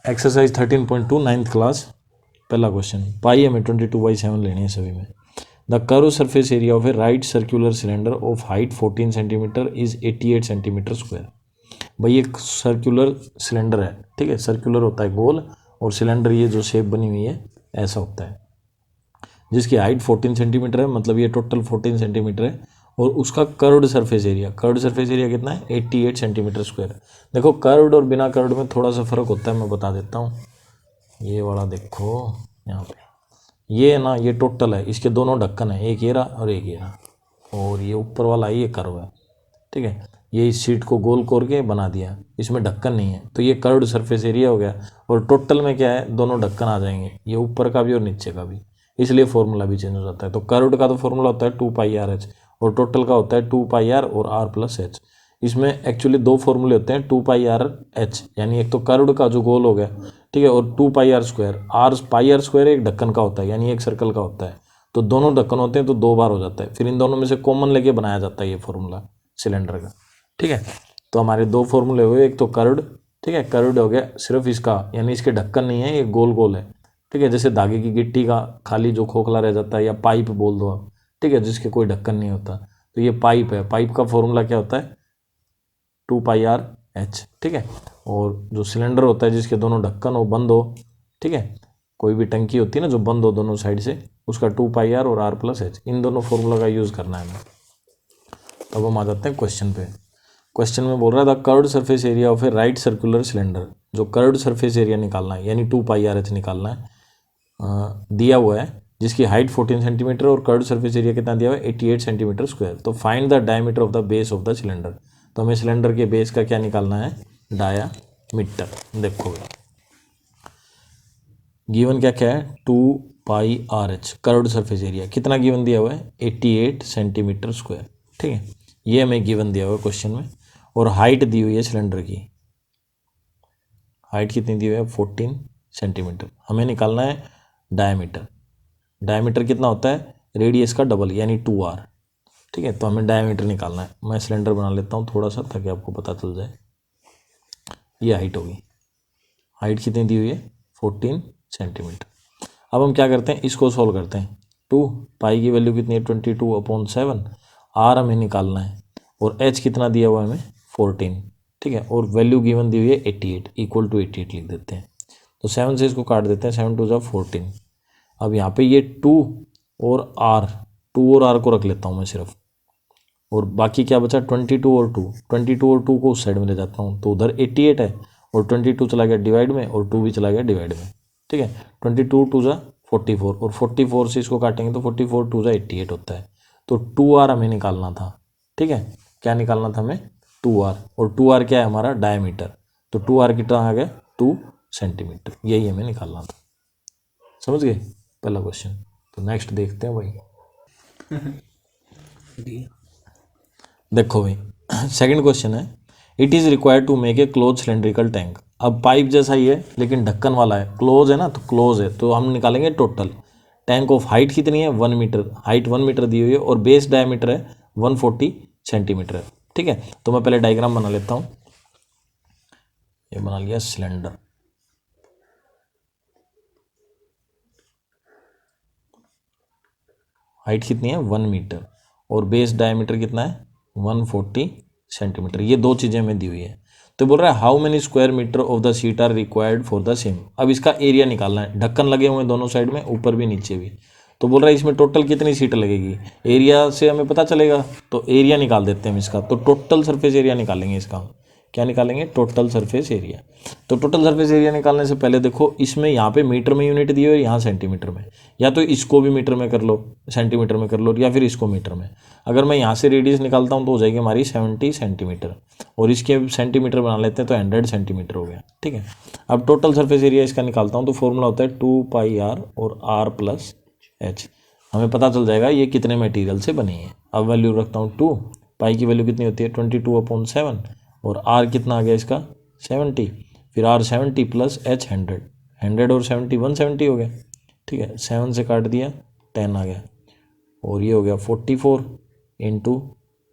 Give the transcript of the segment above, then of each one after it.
Exercise 13.2 9th class पहला question. पाई हमें 22/7 लेने हैं सभी में। The curve surface area of A right circular cylinder of height 14 centimetre is 88 centimetre square. भाई एक सर्कुलर सिलेंडर है, ठीक है, सर्कुलर होता है गोल, और सिलेंडर ये जो शेप बनी हुई है ऐसा होता है, जिसकी हाइट 14 सेंटीमीटर है, मतलब ये टोटल 14 सेंटीमीटर है, और उसका कर्व्ड सरफेस एरिया कितना है 88 सेंटीमीटर स्क्वायर। देखो कर्व्ड और बिना कर्व्ड में थोड़ा सा फर्क होता है, मैं बता देता हूँ। ये वाला देखो यहाँ पे, ये है ना, ये टोटल है, इसके दोनों ढक्कन है, एक ये रहा और एक ये रहा, और ये ऊपर वाला ये कर्व है, ठीक है। ये इस सीट को गोल कोर के बना दिया, इसमें ढक्कन नहीं है, तो ये कर्व्ड सरफेस एरिया हो गया। और टोटल में क्या है, दोनों ढक्कन आ जाएंगे, ये ऊपर का भी और नीचे का भी, इसलिए फॉर्मूला भी चेंज हो जाता है। तो कर्व्ड का तो फॉर्मूला होता है 2πr/h, और टोटल का होता है 2πr और r+h। इसमें एक्चुअली दो फॉर्मूले होते हैं 2πr/h, यानी एक तो कर्व्ड का जो गोल हो गया, ठीक है, और 2πr²। πr² एक ढक्कन का होता है, यानी एक सर्कल का होता है, तो दोनों ढक्कन होते हैं तो दो बार हो जाता है, फिर इन दोनों में से कॉमन लेके बनाया जाता है ये फॉर्मूला सिलेंडर का, ठीक है। तो हमारे दो फॉर्मूले हुए, एक तो कर्व्ड, ठीक है, कर्व्ड हो गया सिर्फ इसका, यानी इसके ढक्कन नहीं है, ये गोल गोल है, ठीक है, जैसे धागे की गिट्टी का खाली जो खोखला रह जाता है, या पाइप बोल दो आप, ठीक है, जिसके कोई ढक्कन नहीं होता, तो ये पाइप है, पाइप का फॉर्मूला क्या होता है 2πr/h, ठीक है। और जो सिलेंडर होता है जिसके दोनों ढक्कन हो, बंद हो, ठीक है, कोई भी टंकी होती है ना जो बंद हो दोनों साइड से, उसका 2πr और r+h, इन दोनों फॉर्मूला का यूज़ करना है हमें। तब हम आ जाते हैं क्वेश्चन पे। क्वेश्चन में बोल रहा था curved surface area of A right circular cylinder, जो कर्व्ड सरफेस एरिया निकालना है, यानी 2πr/h निकालना है, दिया हुआ है, जिसकी हाइट 14 सेंटीमीटर और कर्व्ड सरफेस एरिया कितना दिया हुआ है 88 सेंटीमीटर स्क्वायर। तो find the diameter of the base of the cylinder. तो हमें सिलेंडर के बेस का क्या निकालना है, डायामीटर। देखो गिवन क्या क्या है 2πr/h, कर्व्ड सरफेस एरिया कितना गिवन दिया हुआ है 88 सेंटीमीटर स्क्वायर, ठीक है, ये हमें गिवन दिया हुआ है क्वेश्चन में। और हाइट दी हुई है सिलेंडर की, हाइट कितनी दी हुई है 14 सेंटीमीटर। हमें निकालना है डायमीटर। डायमीटर कितना होता है रेडियस का डबल, यानी 2r, ठीक है। तो हमें डायमीटर निकालना है। मैं सिलेंडर बना लेता हूँ थोड़ा सा ताकि आपको पता चल जाए। ये हाइट होगी, हाइट कितनी दी हुई है 14 सेंटीमीटर। अब हम क्या करते हैं, इसको सॉल्व करते हैं। 2 पाई की वैल्यू कितनी है 22/7, r हमें निकालना है, और h कितना दिया हुआ है हमें 14, ठीक है, और वैल्यू गिवन दी हुई है 88, इक्वल टू 88 लिख देते हैं। तो 7 से इसको काट देते हैं, 7 2 14। अब यहाँ पे ये 2 और r को रख लेता हूँ मैं सिर्फ, और बाकी क्या बचा 22 और 2 को उस साइड में ले जाता हूँ, तो उधर 88 है, और 22 चला गया डिवाइड में, और 2 भी चला गया डिवाइड में, ठीक है। 22 2 44, और 44 से इसको काटेंगे तो 44 2 88 होता है। तो 2r हमें निकालना था, ठीक है, क्या निकालना था हमें 2r, और 2r क्या है हमारा डायमीटर, तो 2r कितना आ गया 2 सेंटीमीटर, यही हमें निकालना था। समझ गए पहला क्वेश्चन। तो नेक्स्ट देखते हैं भाई। देखो भाई सेकंड क्वेश्चन है, it is required to make a close cylindrical tank. अब पाइप जैसा ही है लेकिन ढक्कन वाला है, क्लोज है ना, तो क्लोज है, तो हम निकालेंगे टोटल। टैंक ऑफ हाइट कितनी है 1 मीटर, हाइट 1 मीटर दी हुई है, और बेस डायमीटर है 140 सेंटीमीटर है, ठीक है। तो मैं पहले डायग्राम बना लेता हूँ। ये बना लिया सिलेंडर, हाइट कितनी है 1 मीटर, और बेस डायमीटर कितना है 140 सेंटीमीटर। ये दो चीज़ें हमें दी हुई है। तो बोल रहा है how many square metre of the sheet are required for the same. अब इसका एरिया निकालना है, ढक्कन लगे हुए हैं दोनों साइड में, ऊपर भी नीचे भी। तो बोल रहा है इसमें टोटल कितनी सीट लगेगी, एरिया से हमें पता चलेगा, तो एरिया निकाल देते हैं हम इसका। तो टोटल सरफेस एरिया निकालेंगे इसका, क्या निकालेंगे टोटल सरफेस एरिया। तो टोटल सरफेस एरिया निकालने से पहले देखो, इसमें यहाँ पे मीटर में यूनिट दी हुई है, यहाँ सेंटीमीटर में, या तो इसको भी मीटर में कर लो, सेंटीमीटर में कर लो, या फिर इसको मीटर में। अगर मैं यहाँ से रेडियस निकालता हूँ तो हो जाएगी हमारी 70 सेंटीमीटर, और इसके सेंटीमीटर बना लेते हैं तो 100 सेंटीमीटर हो गया, ठीक है। अब टोटल सरफेस एरिया इसका निकालता हूँ, तो फॉर्मूला होता है 2πr और r+h। हमें पता चल जाएगा ये कितने मटेरियल से बनी है। अब वैल्यू रखता हूँ 2, पाई की वैल्यू कितनी होती है 22/7, और r कितना आ गया इसका 70, फिर r 70 + h 100, 100 और 70 170 हो गया, ठीक है। 7 से काट दिया 10 आ गया, और ये हो गया 44 इंटू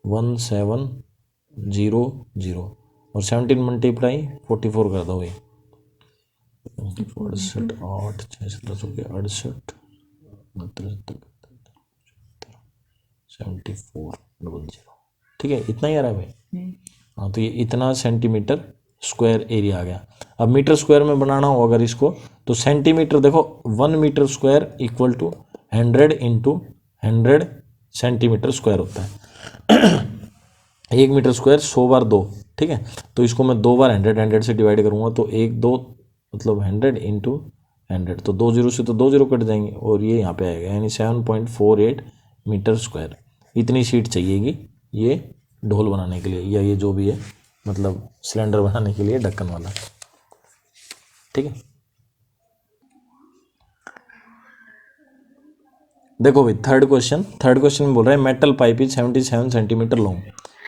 1700, और 17 मल्टीप्लाई 44 कर दो भाई, 68 8 6 10 हो गया 68 7400। ठीक है, इतना ही आ रहा है भाई। हाँ, तो ये इतना सेंटीमीटर स्क्वायर एरिया आ गया। अब मीटर स्क्वायर में बनाना हो अगर इसको, तो सेंटीमीटर देखो 1 metre square equal to 100 into 100 centimetre square होता है। 1 मीटर स्क्वायर 100 बार 2। ठीक है, तो इसको मैं 2 बार 100 से डिवाइड करूँगा तो 1 2 मतलब 100 इंटू 100, तो 2 जीरो से तो 2 जीरो कट जाएंगे और ये यहाँ पे आएगा, यानी 7.48 मीटर स्क्वायर। इतनी शीट चाहिएगी ये ढोल बनाने के लिए, या ये जो भी है मतलब सिलेंडर बनाने के लिए ढक्कन वाला। ठीक है, देखो भाई थर्ड क्वेश्चन में बोल रहा है metal pipe is 77 centimetre long,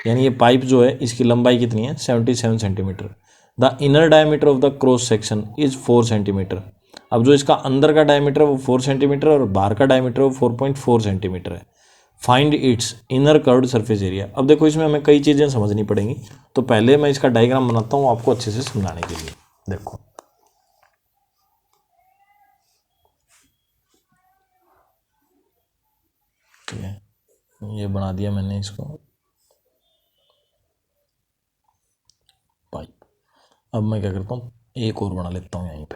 यानी ये पाइप जो है इसकी लंबाई कितनी है 77 centimetre. The inner diameter of the cross section is 4 centimetre. अब जो इसका अंदर का डायमीटर है वो 4 सेंटीमीटर और बाहर का डायमीटर वो 4.4 सेंटीमीटर है। Find its inner curved surface area. अब देखो इसमें हमें कई चीज़ें समझनी पड़ेंगी, तो पहले मैं इसका डायग्राम बनाता हूँ आपको अच्छे से समझाने के लिए। देखो ठीक है, ये बना दिया मैंने इसको पाइप। अब मैं क्या करता हूँ एक और बना लेता हूँ यहीं पे।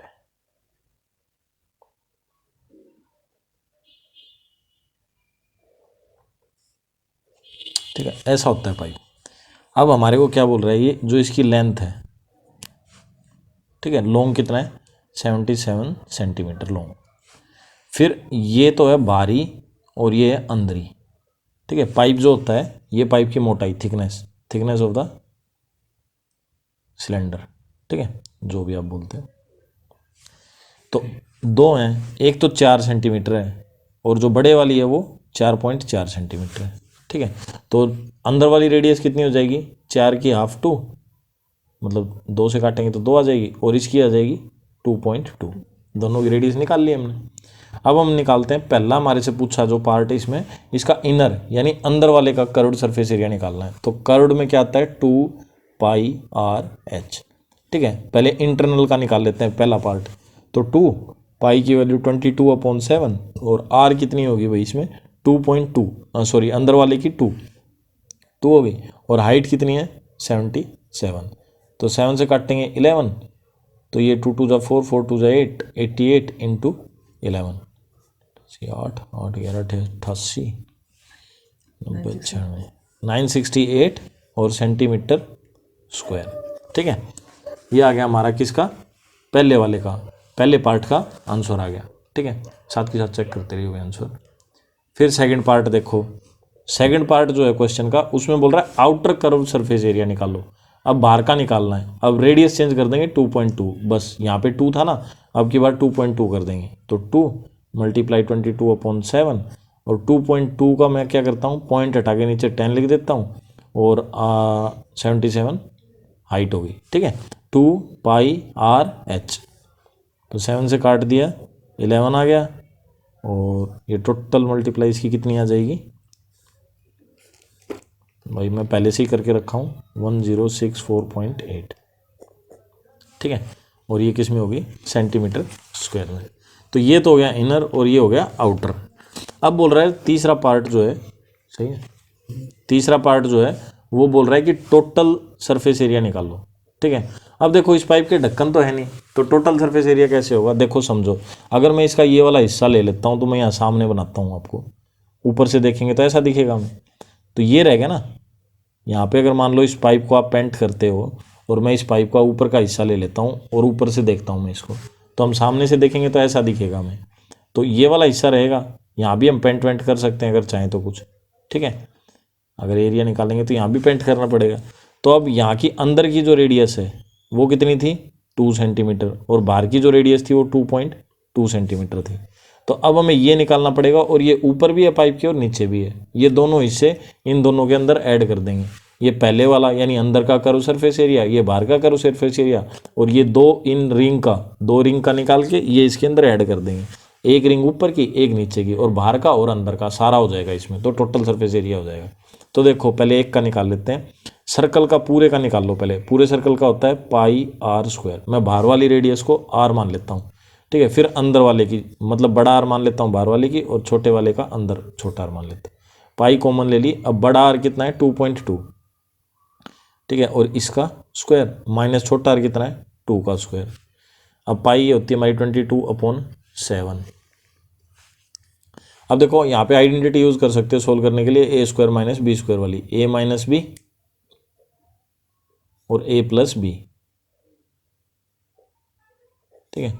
ठीक है, ऐसा होता है पाइप। अब हमारे को क्या बोल रहा है, ये जो इसकी लेंथ है, ठीक है, लॉन्ग कितना है 77 सेंटीमीटर लॉन्ग। फिर ये तो है बाहरी और ये है अंदरी। ठीक है, पाइप जो होता है ये पाइप की मोटाई थिकनेस ऑफ द सिलेंडर। ठीक है, जो भी आप बोलते हैं, तो दो हैं, एक तो 4 सेंटीमीटर है और जो बड़े वाली है वो 4.4 सेंटीमीटर है। ठीक है, तो अंदर वाली रेडियस कितनी हो जाएगी 4 की हाफ 2, मतलब 2 से काटेंगे तो 2 आ जाएगी, और इसकी आ जाएगी 2.2। दोनों की रेडियस निकाल ली हमने। अब हम निकालते हैं पहला हमारे से पूछा जो पार्ट है इसमें, इसका इनर यानी अंदर वाले का कर्व्ड सरफेस एरिया निकालना है। तो कर्व्ड में क्या आता है 2πr/h। ठीक है, पहले इंटरनल का निकाल लेते हैं पहला पार्ट। तो 2 पाई की वैल्यू 22/7 और r कितनी होगी भाई इसमें 2.2, सॉरी अंदर वाले की 2 हो गई, और हाइट कितनी है 77। तो 7 से काटेंगे 11, तो ये 2 2 जा 4 4 2 जा 8 88 इंटू 11 8 8 11 88 90 96 968 और सेंटीमीटर स्क्वायर। ठीक है, ये आ गया हमारा किसका पहले वाले का, पहले पार्ट का आंसर आ गया। ठीक है, साथ के साथ चेक करते रहिए आंसर। फिर सेकंड पार्ट देखो, सेकंड पार्ट जो है क्वेश्चन का उसमें बोल रहा है आउटर कर्व सरफेस एरिया निकालो। अब बाहर का निकालना है, अब रेडियस चेंज कर देंगे 2.2, बस यहाँ पे 2 था ना, अब की बार 2.2 कर देंगे, तो 2 × 22/7 और 2.2 का मैं क्या करता हूँ पॉइंट हटा के नीचे 10 लिख देता हूँ और 77 हाइट होगी। ठीक है, 2πr/h, तो 7 से काट दिया 11 आ गया, और ये टोटल मल्टीप्लाई इसकी कितनी आ जाएगी भाई, मैं पहले से ही करके रखा हूँ 1064.8। ठीक है, और ये किस में होगी सेंटीमीटर स्क्वायर में। तो ये तो हो गया इनर और ये हो गया आउटर। अब बोल रहा है तीसरा पार्ट जो है, सही है, तीसरा पार्ट जो है वो बोल रहा है कि टोटल सरफेस एरिया निकालो। ठीक है, अब देखो इस पाइप के ढक्कन तो है नहीं, तो टोटल सरफेस एरिया कैसे होगा, देखो समझो। अगर मैं इसका ये वाला हिस्सा ले लेता हूँ तो मैं यहाँ सामने बनाता हूँ, आपको ऊपर से देखेंगे तो ऐसा दिखेगा हमें, तो ये रहेगा ना। यहाँ पे अगर मान लो इस पाइप को आप पेंट करते हो और मैं इस पाइप का ऊपर का हिस्सा ले लेता हूँ और ऊपर से देखता हूँ मैं इसको, तो हम सामने से देखेंगे तो ऐसा दिखेगा हमें, तो ये वाला हिस्सा रहेगा। यहाँ भी हम पेंट वेंट कर सकते हैं अगर चाहें तो कुछ। ठीक है, अगर एरिया निकालेंगे तो यहाँ भी पेंट करना पड़ेगा। तो अब यहाँ की अंदर की जो रेडियस है वो कितनी थी 2 सेंटीमीटर और बाहर की जो रेडियस थी वो 2.2 सेंटीमीटर थी। तो अब हमें ये निकालना पड़ेगा, और ये ऊपर भी है पाइप के और नीचे भी है, ये दोनों हिस्से इन दोनों के अंदर ऐड कर देंगे। ये पहले वाला यानी अंदर का कर्व सरफेस एरिया, ये बाहर का कर्व सरफेस एरिया, और ये दो रिंग का निकाल के ये इसके अंदर ऐड कर देंगे। एक रिंग ऊपर की एक नीचे की, और बाहर का और अंदर का सारा हो जाएगा इसमें, तो टोटल सरफेस एरिया हो जाएगा। तो देखो पहले एक का निकाल लेते हैं, सर्कल का पूरे का निकाल लो पहले, पूरे सर्कल का होता है पाई आर स्क्वायर, मैं बाहर वाली रेडियस को आर मान लेता हूँ, ठीक है, फिर अंदर वाले की मतलब बड़ा आर मान लेता हूँ बाहर वाले की, और छोटे वाले का अंदर छोटा आर मान लेता हूँ। पाई कॉमन ले ली, अब बड़ा आर कितना है 2.2, ठीक है, और इसका स्क्वायर माइनस छोटा आर कितना है 2 का स्क्वायर। अब पाई ये होती है हमारी 22/7। अब देखो यहाँ पे आइडेंटिटी यूज कर सकते हो सोल्व करने के लिए, ए स्क्वायर माइनस बी स्क्वायर वाली, ए माइनस बी और ए प्लस बी, ठीक है,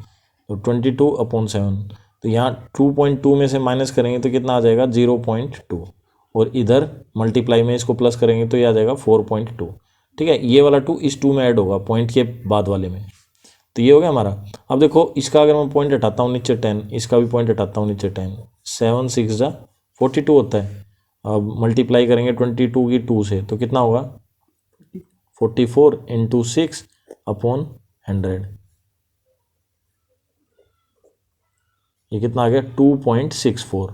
तो 22/7। तो यहाँ 2.2 में से माइनस करेंगे तो कितना आ जाएगा 0.2, और इधर मल्टीप्लाई में इसको प्लस करेंगे तो ये आ जाएगा 4.2, ठीक है, ये वाला 2 इस 2 में ऐड होगा पॉइंट के बाद वाले में, तो ये हो गया हमारा। अब देखो इसका अगर मैं पॉइंट हटाता हूँ नीचे 10, इसका भी पॉइंट हटाता हूँ नीचे 10, 7 6 जा 42 होता है। अब मल्टीप्लाई करेंगे 22 की 2 से तो कितना होगा 44 × 6/100, ये कितना आ गया 2.64,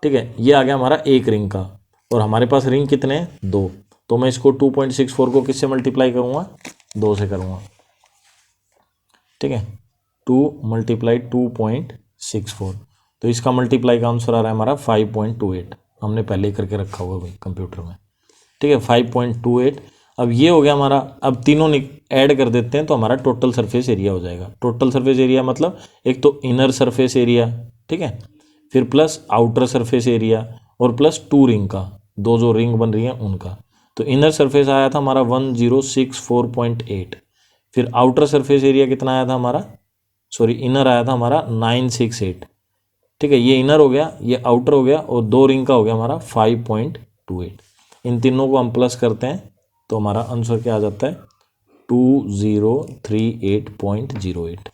ठीक है, ये आ गया हमारा एक रिंग का, और हमारे पास रिंग कितने हैं 2, तो मैं इसको 2.64 को किससे मल्टीप्लाई करूँगा 2 से करूँगा, ठीक है, 2 × 2.64, तो इसका मल्टीप्लाई का आंसर आ रहा है हमारा 5.28, हमने पहले ही करके रखा हुआ भाई कंप्यूटर में, ठीक है 5.28। अब ये हो गया हमारा, अब तीनों ऐड कर देते हैं तो हमारा टोटल सरफेस एरिया हो जाएगा। टोटल सरफेस एरिया मतलब एक तो इनर सरफेस एरिया, ठीक है, फिर प्लस आउटर सरफेस एरिया, और प्लस 2 रिंग का, 2 जो रिंग बन रही हैं उनका। तो इनर सरफेस आया था हमारा 1064.8, फिर आउटर सरफेस एरिया कितना आया था हमारा, सॉरी इनर आया था हमारा 968, ठीक है, ये इनर हो गया, ये आउटर हो गया, और 2 रिंग का हो गया हमारा 5.28। इन तीनों को हम प्लस करते हैं तो हमारा आंसर क्या आ जाता है 2038.08,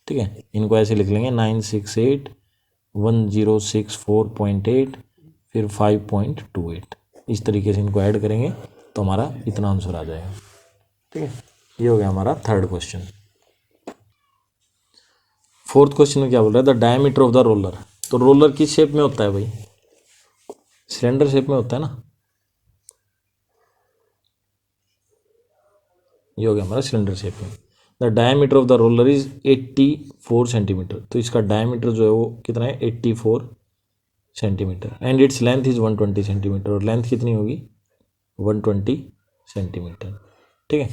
ठीक है, इनको ऐसे लिख लेंगे 968 1064.8 फिर 5.28, इस तरीके से इनको ऐड करेंगे तो हमारा इतना आंसर आ जाएगा, ठीक है। ये हो गया हमारा थर्ड क्वेश्चन। फोर्थ क्वेश्चन में क्या बोल रहा है, the diameter of the roller, तो रोलर किस शेप में होता है भाई, सिलेंडर शेप में होता है ना, ये हो गया हमारा सिलेंडर शेप में। The diameter of the roller is 84 centimetre, तो इसका डायमीटर जो है वो कितना है 84 centimetre, and its length is 120 centimetre, और लेंथ कितनी होगी 120 सेंटीमीटर, ठीक है।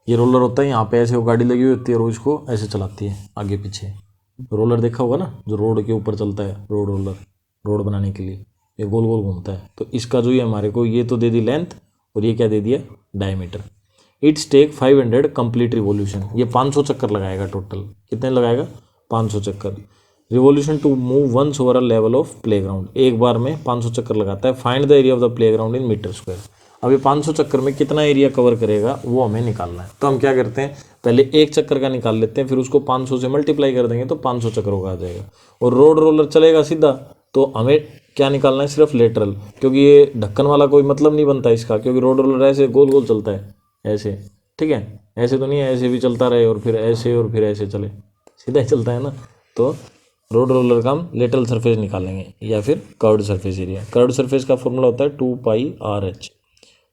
ये रोलर होता है, यहाँ पे ऐसे वो गाड़ी लगी हुई होती है और इसको ऐसे चलाती है आगे पीछे, रोलर देखा होगा ना जो रोड के ऊपर चलता है, रोड रोलर, रोड बनाने के लिए ये गोल गोल घूमता है, तो इसका जो ये हमारे को ये तो दे दी लेंथ, और ये क्या दे दिया diameter. It's take 500 complete revolution, ये 500 चक्कर लगाएगा, टोटल कितने लगाएगा 500 चक्कर। Revolution to move once over a level of playground, एक बार में 500 चक्कर लगाता है। Find the area of the playground in metre square, अब ये 500 चक्कर में कितना एरिया कवर करेगा वो हमें निकालना है। तो हम क्या करते हैं पहले एक चक्कर का निकाल लेते हैं, फिर उसको 500 से मल्टीप्लाई कर देंगे तो 500 चक्करों का आ जाएगा। और रोड रोलर चलेगा सीधा, तो हमें क्या निकालना है सिर्फ लेटरल, क्योंकि ये ढक्कन वाला कोई मतलब नहीं बनता इसका, क्योंकि रोड रोलर ऐसे गोल गोल चलता है ऐसे, ठीक है, ऐसे तो नहीं है ऐसे भी चलता रहे और फिर ऐसे चले, सीधा ही चलता है ना। तो रोड रोलर का हम लेटरल सरफेस निकालेंगे या फिर curved surface area. Curved surface का फॉर्मूला होता है 2πRH,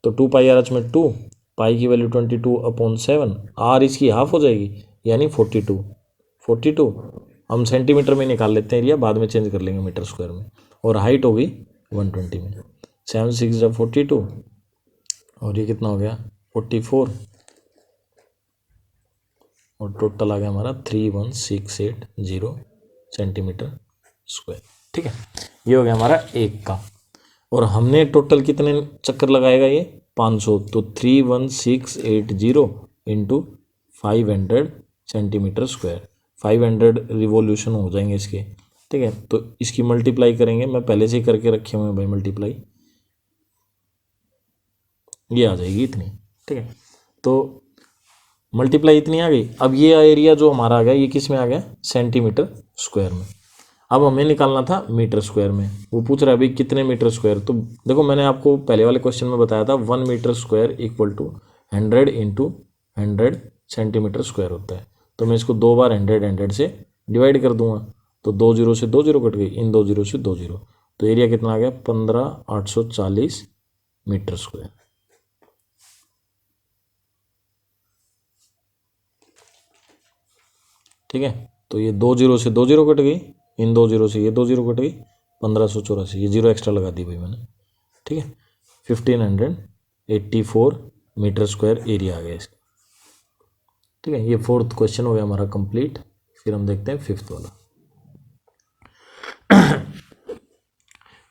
तो 2πRH में 2, पाई की वैल्यू 22/7, आर इसकी हाफ हो जाएगी यानी 42 हम सेंटीमीटर में निकाल लेते हैं एरिया, बाद में चेंज कर लेंगे मीटर स्क्वायर में, और हाइट होगी 120 में, 7 6 जा 42, और ये कितना हो गया 44, और टोटल आ गया हमारा 31680 सेंटीमीटर स्क्वायर, ठीक है। ये हो गया हमारा एक का, और हमने टोटल कितने चक्कर लगाएगा ये 500, तो 31680 इंटू 500 सेंटीमीटर स्क्वायर, 500 रिवोल्यूशन हो जाएंगे इसके, ठीक है। तो इसकी मल्टीप्लाई करेंगे, मैं पहले से ही करके रखे हुए हैं भाई मल्टीप्लाई, ये आ जाएगी इतनी, ठीक है। तो मल्टीप्लाई इतनी आ गई। अब ये एरिया जो हमारा आ गया ये किस में आ गया सेंटीमीटर स्क्वायर में। अब हमें निकालना था मीटर स्क्वायर में, वो पूछ रहा है अभी कितने मीटर स्क्वायर। तो देखो मैंने आपको पहले वाले क्वेश्चन में बताया था 1 metre square equal to 100 × 100 centimetre square होता है। तो मैं इसको 2 बार 100 से डिवाइड कर दूंगा, तो 2 0 से 2 0 कट गई, इन 2 0 से 2 0, तो एरिया कितना आ गया 15840 मीटर स्क्वायर, ठीक है। तो ये 2 जीरो से 2 जीरो कट गई, इन 2 जीरो से ये 2 जीरो कट गई, 1584, ये जीरो एक्स्ट्रा लगा दी भाई मैंने, ठीक है। 1584 मीटर स्क्वायर एरिया आ गया इसका, ठीक है। ये 4th क्वेश्चन हो गया हमारा कंप्लीट। फिर हम देखते हैं 5th वाला।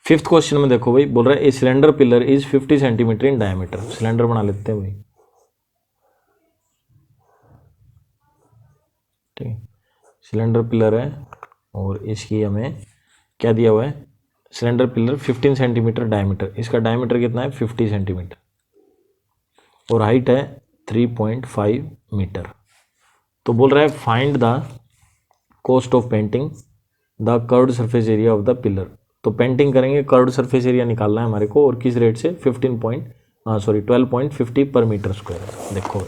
5th क्वेश्चन में देखो भाई, बोल रहा है a cylinder pillar is 50 centimetre in diameter. Cylinder बना लेते हैं भाई, ठीक है। सिलेंडर पिलर है और इसकी हमें क्या दिया हुआ है, सिलेंडर पिलर 15 सेंटीमीटर डायमीटर, इसका डायमीटर कितना है 50 सेंटीमीटर और हाइट है 3.5 मीटर। तो बोल रहा है find the cost of painting the curved surface area of the pillar. तो पेंटिंग करेंगे, कर्व्ड सरफेस एरिया निकालना है हमारे को, और किस रेट से 12.50 पर मीटर स्क्वायर। देखो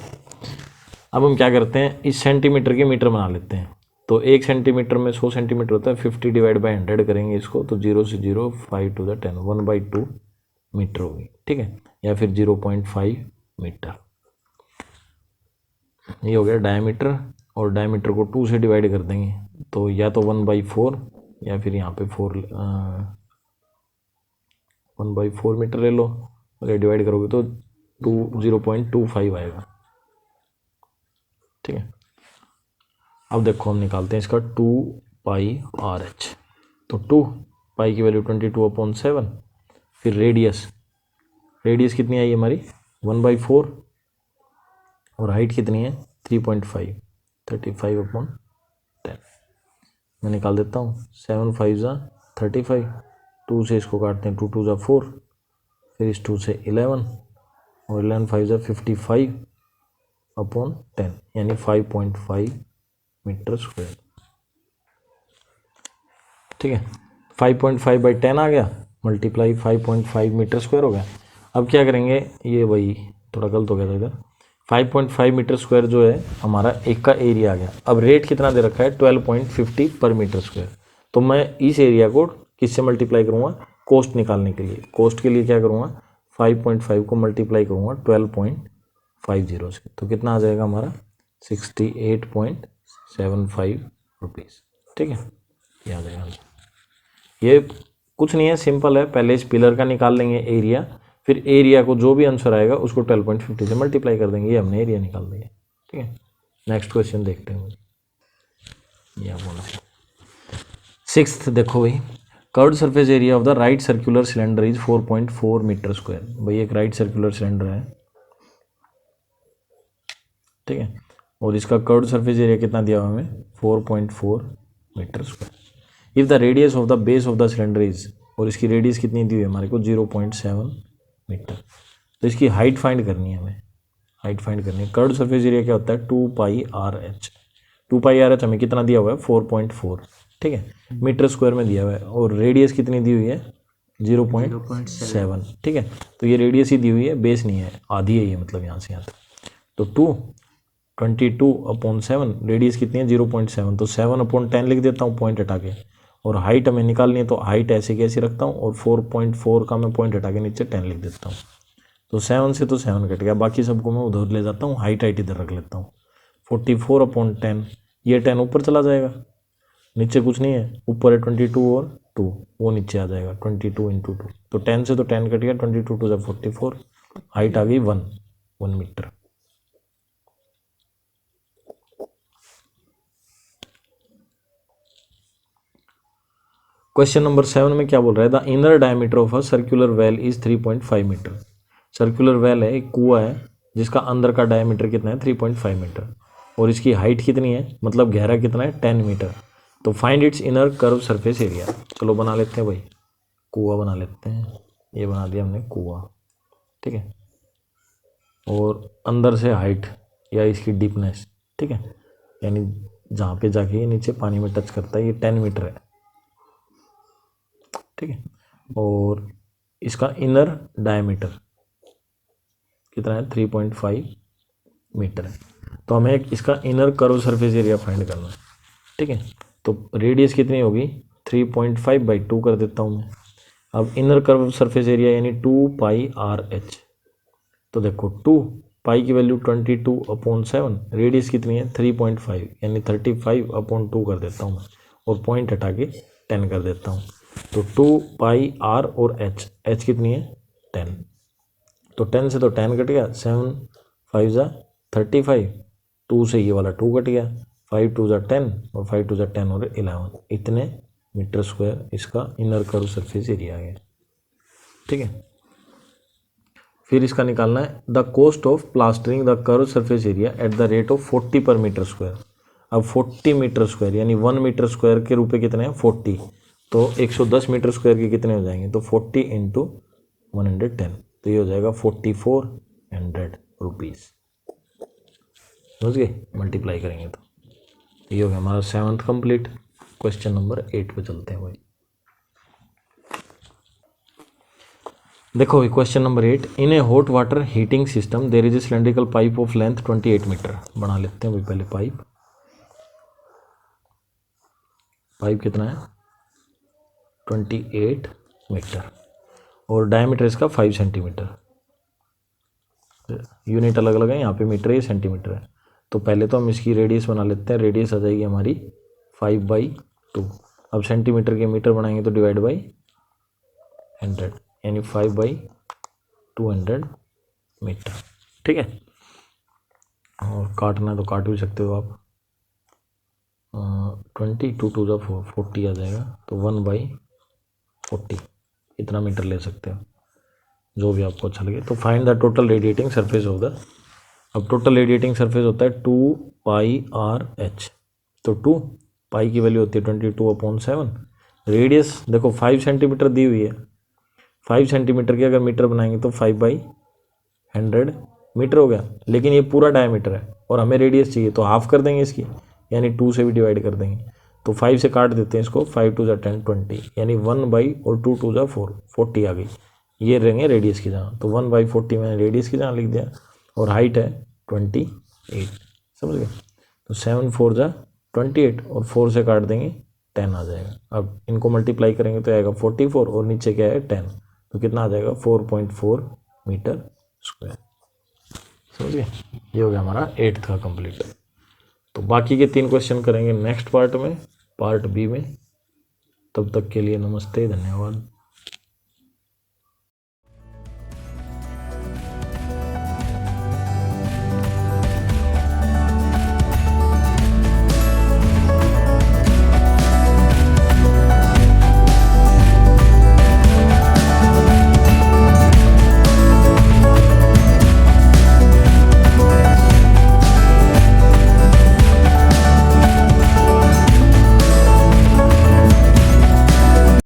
अब हम क्या करते हैं, इस सेंटीमीटर के मीटर बना लेते हैं। तो 1 सेंटीमीटर में 100 सेंटीमीटर होता है, 50 डिवाइड बाई 100 करेंगे इसको, तो 0 से 0, 5 to the 10, 1/2 मीटर होगी, ठीक है, या फिर 0.5 मीटर। ये हो गया डायमीटर, और डायमीटर को 2 से डिवाइड कर देंगे, तो या तो 1/4 या फिर यहाँ पे 1/4 मीटर ले लो, अगर डिवाइड करोगे तो 0.25 आएगा, ठीक है। अब देखो हम निकालते हैं इसका 2πRh। तो 2π की वैल्यू 22/7, फिर रेडियस कितनी आई हमारी 1/4, और हाइट कितनी है 3.5, 35/10। मैं निकाल देता हूँ, 7 5 जा 35, 2 से इसको काटते हैं, 2 2 जा 4, फिर इस 2 से 11, और 11 5 जा 55/10, यानी 5.5 मीटर स्क्वायर, ठीक है। 5.5/10 आ गया, मल्टीप्लाई 5.5 मीटर स्क्वायर हो गया। अब क्या करेंगे, ये वही थोड़ा गलत हो गया था इधर, 5.5 मीटर स्क्वायर जो है हमारा एक का एरिया आ गया। अब रेट कितना दे रखा है 12.50 पर मीटर स्क्वायर। तो मैं इस एरिया को किससे मल्टीप्लाई करूँगा, कॉस्ट निकालने के लिए। कॉस्ट के लिए क्या करूँगा, 5.5 को मल्टीप्लाई करूँगा 12.50 से, तो कितना आ जाएगा हमारा 68.75 रुपीज़, ठीक है। ये आ जाएगा, ये कुछ नहीं है, सिंपल है। पहले इस पिलर का निकाल लेंगे एरिया, फिर एरिया को जो भी आंसर आएगा उसको 12.50 से मल्टीप्लाई कर देंगे, ये हमने एरिया निकाल दिया, ठीक है। नेक्स्ट क्वेश्चन देखते हैं, ये बोला 6th। देखो भाई, curved surface area of the right circular cylinder is 4.4 metre square. भाई एक राइट सर्कुलर सिलेंडर है, ठीक है, और इसका कर्व्ड सरफेस एरिया कितना दिया हुआ हमें 4.4 metre square. If the radius of the base of the cylinder is, और इसकी रेडियस कितनी दी हुई है हमारे को 0.7 मीटर। तो इसकी हाइट फाइंड करनी है हमें, हाइट फाइंड करनी है। कर्व्ड सरफेस एरिया क्या होता है 2πRh। 2πRh हमें कितना दिया हुआ है 4.4, ठीक है, मीटर स्क्वायर में दिया हुआ है, और रेडियस कितनी दी हुई है 0.7, ठीक है। तो ये रेडियस ही दी हुई है, बेस नहीं है, आधी है ये, मतलब यहाँ से यहाँ तक। तो 22/7, रेडियस कितनी है 0.7, तो 7/10 लिख देता हूँ पॉइंट हटा के, और हाइट हमें निकालनी है, तो हाइट ऐसे कैसे रखता हूँ, और 4.4 का मैं पॉइंट हटा के नीचे 10 लिख देता हूँ। तो 7 से तो 7 कट गया, बाकी सबको मैं उधर ले जाता हूँ, हाइट इधर रख लेता हूँ। 44/10, ये 10 ऊपर चला जाएगा, नीचे कुछ नहीं है, ऊपर है 22 और 2, वो नीचे आ जाएगा 22 × 2, तो 10 से तो 10 कट गया, 22 2 × 44, हाइट आ गई 1 मीटर। क्वेश्चन नंबर 7 में क्या बोल रहा है, the inner diameter of a circular well is 3.5 metre. Circular well है, एक कुआं है जिसका अंदर का डायमीटर कितना है 3.5 मीटर, और इसकी हाइट कितनी है, मतलब गहरा कितना है 10 मीटर। तो find its inner curve surface area. चलो बना लेते हैं भाई, कुआं बना लेते हैं, ये बना दिया हमने कुआं, ठीक है, और अंदर से हाइट या इसकी डीपनेस, ठीक है, यानी जहाँ पे जाके ये नीचे पानी में टच करता है, ये 10 मीटर है, ठीक है, और इसका इनर डायमीटर कितना है 3.5 मीटर है। तो हमें इसका inner curve surface area find करना है, ठीक है। तो रेडियस कितनी होगी 3.5/2 कर देता हूँ मैं। अब इनर कर्व सरफेस एरिया यानी 2πRh, तो देखो 2 पाई की वैल्यू 22/7, रेडियस कितनी है 3.5, यानी 35/2 कर देता हूँ मैं, और पॉइंट हटा के 10 कर देता हूँ। तो 2 पाई आर और एच कितनी है 10, तो 10 से तो 10 कट गया, 7 5 ज़ा 35, 2 से ये वाला 2 कट गया, 5 2 ज़ा 10 और 5 2 ज़ा 10 और 11, इतने मीटर स्क्वायर इसका इनर कर्व सरफेस एरिया आ गया। ठीक है, फिर इसका निकालना है the cost of plastering the curve surface area at the rate of 40 पर मीटर स्क्वायर। अब 40 मीटर स्क्वायर यानी 1 मीटर स्क्वायर के रुपए कितने हैं 40, तो 110 मीटर स्क्वायर के कितने हो जाएंगे, तो 40 इंटू 110, तो ये हो जाएगा 4400 रुपीज़। समझ गए, मल्टीप्लाई करेंगे तो ये हो गया हमारा 7th कंप्लीट। क्वेश्चन नंबर 8 पे चलते हैं भाई। देखो question number 8, in a hot water heating system there is a cylindrical pipe of length 28 metre. बना लेते हैं भाई पहले पाइप कितना है 28 मीटर और डायमीटर इसका 5 सेंटीमीटर। यूनिट अलग अलग है, यहाँ पे मीटर है, सेंटीमीटर है। तो पहले तो हम इसकी रेडियस बना लेते हैं, रेडियस आ जाएगी हमारी 5/2। अब सेंटीमीटर के मीटर बनाएंगे तो डिवाइड बाई 100, यानी 5/200 मीटर। ठीक है, और काटना है तो काट भी सकते हो आप। 20 2 2 40 आ जाएगा, तो 1/40 इतना मीटर ले सकते हो, जो भी आपको अच्छा लगे। तो find the total radiating surface of the, अब टोटल रेडिएटिंग सरफेस होता है 2 पाई आर एच, तो 2 पाई की वैल्यू होती है 22/7, रेडियस देखो 5 सेंटीमीटर दी हुई है, 5 सेंटीमीटर के अगर मीटर बनाएंगे तो 5/100 मीटर हो गया, लेकिन ये पूरा डायमीटर है और हमें रेडियस चाहिए, तो हाफ कर देंगे इसकी, यानी 2 से भी डिवाइड कर देंगे। तो 5 से काट देते हैं इसको, 5 2 ज़ा 10 20, यानी 1 और 2 2 ज़ा 4 40 आ गई, ये रहेंगे रेडियस की जगह, तो 1/40 मैंने रेडियस की जगह लिख दिया, और हाइट है 28। समझ गए, तो 7 4 ज़ा 28 और 4 से काट देंगे 10 आ जाएगा। अब इनको मल्टीप्लाई करेंगे तो आएगा 44 और नीचे क्या है 10, तो कितना आ जाएगा 4.4 मीटर स्क्वायर। समझ गए, ये हो गया हमारा 8th का कंप्लीट। तो बाकी के 3 क्वेश्चन करेंगे नेक्स्ट पार्ट में, पार्ट बी में। तब तक के लिए नमस्ते, धन्यवाद।